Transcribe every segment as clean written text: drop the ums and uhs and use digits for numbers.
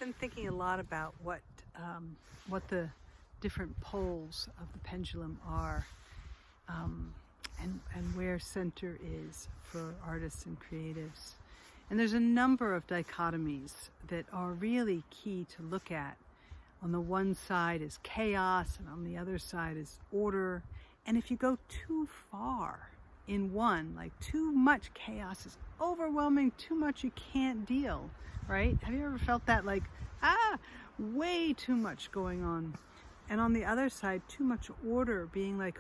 been thinking a lot about what the different poles of the pendulum are, and where center is for artists and creatives. And there's a number of dichotomies that are really key to look at. On the one side is chaos, and on the other side is order. And if you go too far in one, like too much chaos is overwhelming, too much you can't deal, right? Have you ever felt that, like, way too much going on? And on the other side, too much order, being like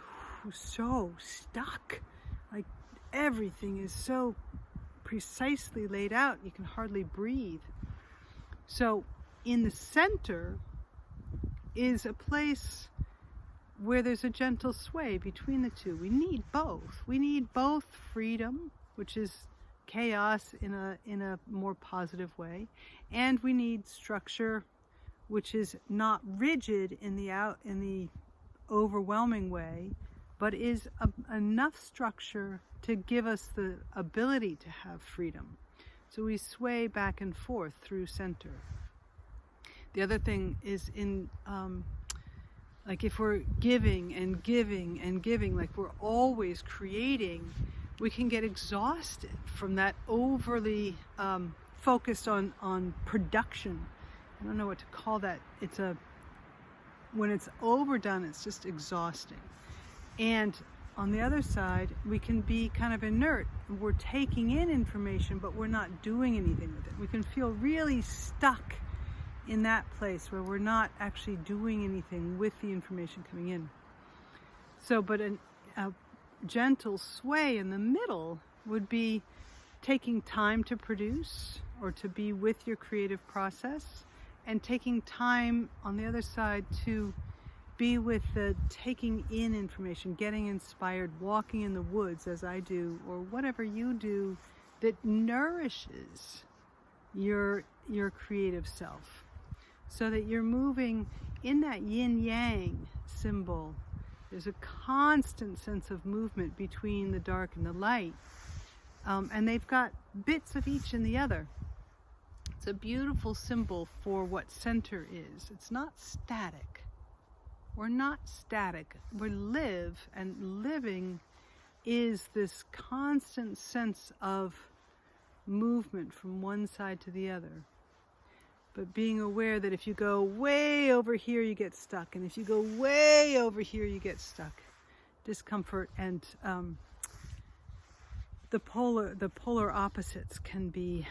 so stuck, like everything is so precisely laid out, you can hardly breathe. So in the center is a place where there's a gentle sway between the two. We need both. We need both freedom, which is chaos in a more positive way, and we need structure, which is not rigid in the overwhelming way, but is enough structure to give us the ability to have freedom. So we sway back and forth through center. The other thing is like if we're giving and giving and giving, like we're always creating, we can get exhausted from that overly focused on production. I don't know what to call that. When it's overdone, it's just exhausting. And on the other side, we can be kind of inert. We're taking in information, but we're not doing anything with it. We can feel really stuck in that place where we're not actually doing anything with the information coming in. So, but a gentle sway in the middle would be taking time to produce or to be with your creative process, and taking time on the other side to be with the taking in information, getting inspired, walking in the woods as I do, or whatever you do that nourishes your creative self, so that you're moving in that yin-yang symbol. There's a constant sense of movement between the dark and the light, and they've got bits of each in the other. It's a beautiful symbol for what center is. It's not static. We're not static. We live, and living is this constant sense of movement from one side to the other. But being aware that if you go way over here, you get stuck. And if you go way over here, you get stuck. Discomfort and the polar opposites can be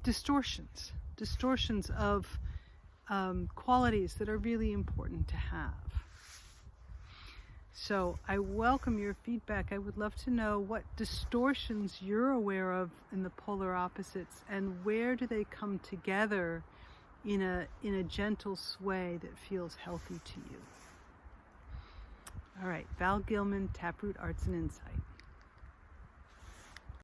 distortions of qualities that are really important to have. So I welcome your feedback. I would love to know what distortions you're aware of in the polar opposites, and where do they come together in a gentle sway that feels healthy to you. All right, Val Gilman, Taproot Arts and Insight.